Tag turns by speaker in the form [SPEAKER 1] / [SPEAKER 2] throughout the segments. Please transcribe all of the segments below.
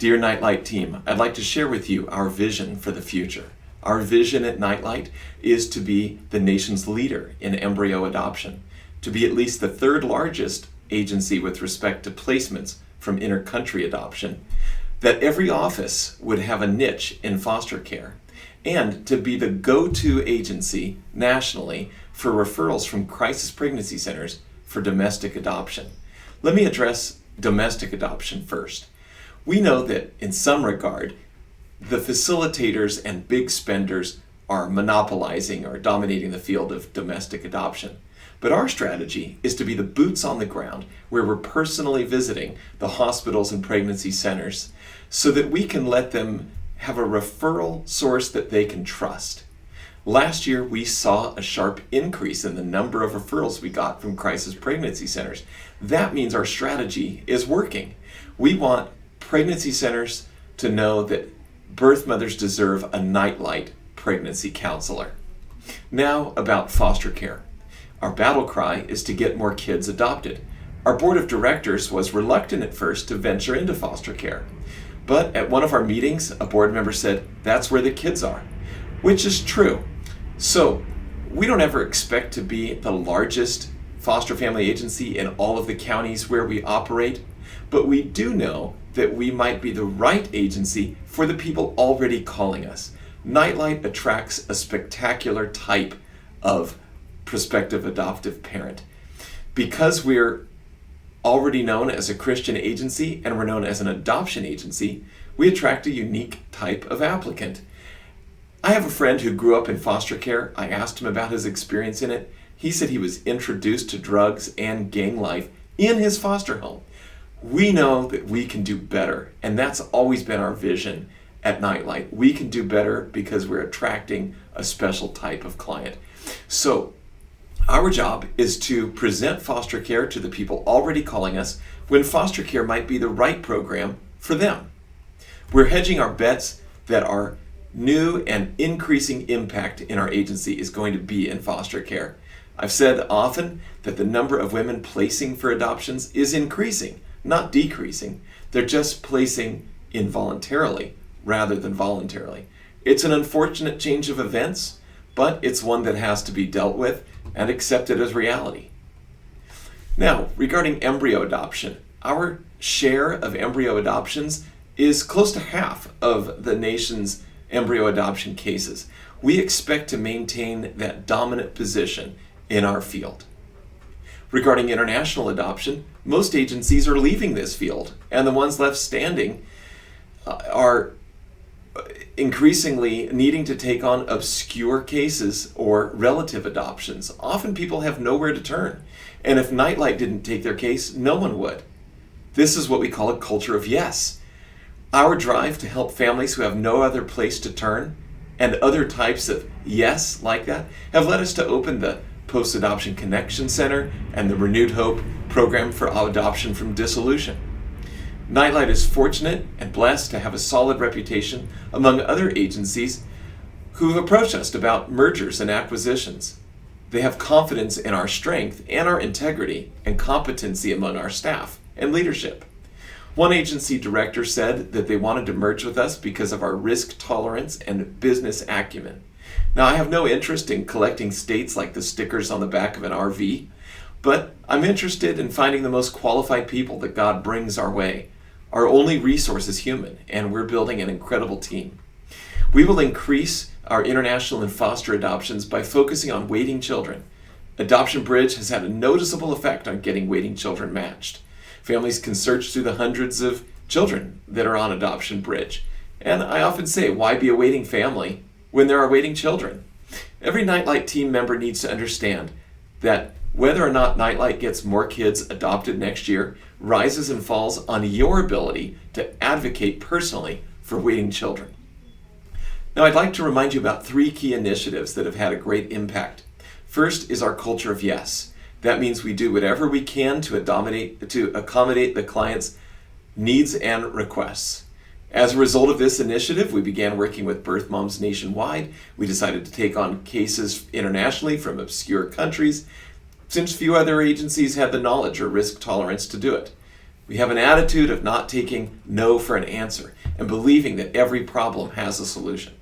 [SPEAKER 1] Dear Nightlight team, I'd like to share with you our vision for the future. Our vision at Nightlight is to be the nation's leader in embryo adoption, to be at least the third largest agency with respect to placements from inter-country adoption, that every office would have a niche in foster care, and to be the go-to agency nationally for referrals from crisis pregnancy centers for domestic adoption. Let me address domestic adoption first. We know that in some regard, the facilitators and big spenders are monopolizing or dominating the field of domestic adoption. But our strategy is to be the boots on the ground where we're personally visiting the hospitals and pregnancy centers so that we can let them have a referral source that they can trust. Last year, we saw a sharp increase in the number of referrals we got from crisis pregnancy centers. That means our strategy is working. We want pregnancy centers to know that birth mothers deserve a Nightlight pregnancy counselor. Now about foster care. Our battle cry is to get more kids adopted. Our board of directors was reluctant at first to venture into foster care. But at one of our meetings, a board member said, "That's where the kids are," which is true. So we don't ever expect to be the largest foster family agency in all of the counties where we operate, but we do know that we might be the right agency for the people already calling us. Nightlight attracts a spectacular type of prospective adoptive parent. Because we're already known as a Christian agency and we're known as an adoption agency, we attract a unique type of applicant. I have a friend who grew up in foster care. I asked him about his experience in it. He said he was introduced to drugs and gang life in his foster home. We know that we can do better, and that's always been our vision at Nightlight. We can do better because we're attracting a special type of client. So our job is to present foster care to the people already calling us when foster care might be the right program for them. We're hedging our bets that our new and increasing impact in our agency is going to be in foster care. I've said often that the number of women placing for adoptions is increasing, not decreasing. They're just placing involuntarily rather than voluntarily. It's an unfortunate change of events, but it's one that has to be dealt with and accepted as reality. Now, regarding embryo adoption, our share of embryo adoptions is close to half of the nation's embryo adoption cases. We expect to maintain that dominant position in our field. Regarding international adoption, most agencies are leaving this field, and the ones left standing are increasingly needing to take on obscure cases or relative adoptions. Often people have nowhere to turn, and if Nightlight didn't take their case, no one would. This is what we call a culture of yes. Our drive to help families who have no other place to turn and other types of yes like that have led us to open the Post-Adoption Connection Center and the Renewed Hope program for adoption from dissolution. Nightlight is fortunate and blessed to have a solid reputation among other agencies who have approached us about mergers and acquisitions. They have confidence in our strength and our integrity and competency among our staff and leadership. One agency director said that they wanted to merge with us because of our risk tolerance and business acumen. Now, I have no interest in collecting states like the stickers on the back of an RV, but I'm interested in finding the most qualified people that God brings our way. Our only resource is human, and we're building an incredible team. We will increase our international and foster adoptions by focusing on waiting children. Adoption Bridge has had a noticeable effect on getting waiting children matched. Families can search through the hundreds of children that are on Adoption Bridge. And I often say, why be a waiting family when there are waiting children? Every Nightlight team member needs to understand that whether or not Nightlight gets more kids adopted next year rises and falls on your ability to advocate personally for waiting children. Now, I'd like to remind you about 3 key initiatives that have had a great impact. First is our culture of yes. That means we do whatever we can to accommodate the client's needs and requests. As a result of this initiative, we began working with birth moms nationwide. We decided to take on cases internationally from obscure countries, since few other agencies had the knowledge or risk tolerance to do it. We have an attitude of not taking no for an answer and believing that every problem has a solution.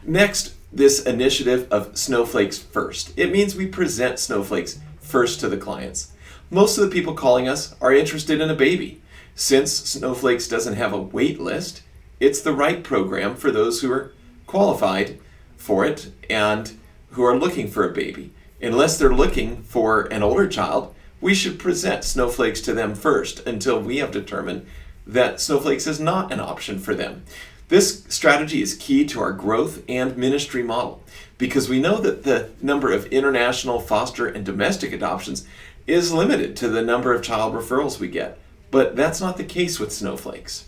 [SPEAKER 1] Next, this initiative of Snowflakes First. It means we present Snowflakes first to the clients. Most of the people calling us are interested in a baby. Since Snowflakes doesn't have a wait list, it's the right program for those who are qualified for it and who are looking for a baby. Unless they're looking for an older child, we should present Snowflakes to them first until we have determined that Snowflakes is not an option for them. This strategy is key to our growth and ministry model because we know that the number of international, foster, and domestic adoptions is limited to the number of child referrals we get. But that's not the case with Snowflakes.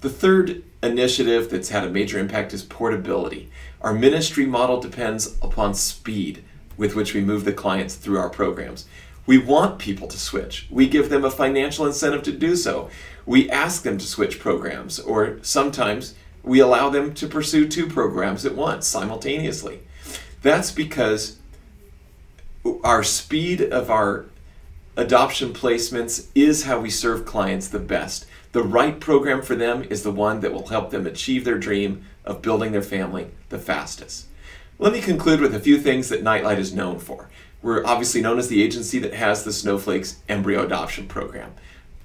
[SPEAKER 1] The third initiative that's had a major impact is portability. Our ministry model depends upon speed with which we move the clients through our programs. We want people to switch. We give them a financial incentive to do so. We ask them to switch programs, or sometimes we allow them to pursue 2 programs at once, simultaneously. That's because our speed of our adoption placements is how we serve clients the best. The right program for them is the one that will help them achieve their dream of building their family the fastest. Let me conclude with a few things that Nightlight is known for. We're obviously known as the agency that has the Snowflakes Embryo Adoption Program.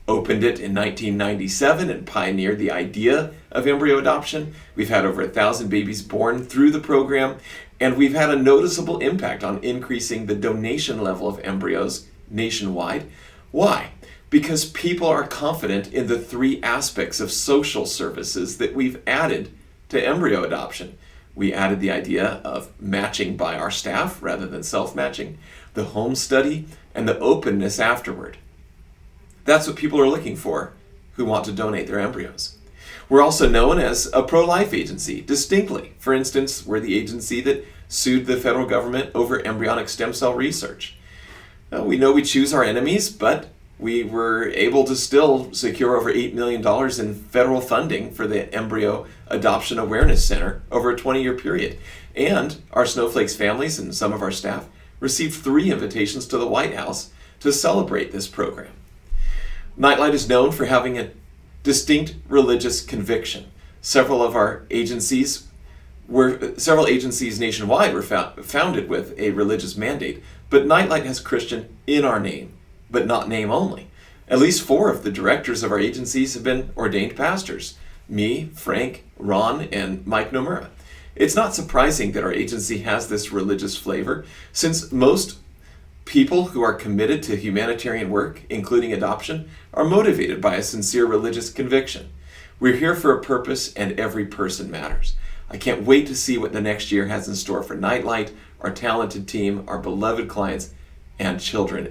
[SPEAKER 1] Opened it in 1997 and pioneered the idea of embryo adoption. We've had over 1,000 babies born through the program, and we've had a noticeable impact on increasing the donation level of embryos nationwide. Why? Because people are confident in the 3 aspects of social services that we've added to embryo adoption. We added the idea of matching by our staff rather than self-matching, the home study, and the openness afterward. That's what people are looking for who want to donate their embryos. We're also known as a pro-life agency, distinctly. For instance, we're the agency that sued the federal government over embryonic stem cell research. Now, we know we choose our enemies, but we were able to still secure over $8 million in federal funding for the Embryo Adoption Awareness Center over a 20-year period. And our Snowflakes families and some of our staff received 3 invitations to the White House to celebrate this program. Nightlight is known for having a distinct religious conviction. Several agencies nationwide were founded with a religious mandate, but Nightlight has Christian in our name, but not name only. At least 4 of the directors of our agencies have been ordained pastors: me, Frank, Ron, and Mike Nomura. It's not surprising that our agency has this religious flavor, since most people who are committed to humanitarian work, including adoption, are motivated by a sincere religious conviction. We're here for a purpose, and every person matters. I can't wait to see what the next year has in store for Nightlight, our talented team, our beloved clients, and children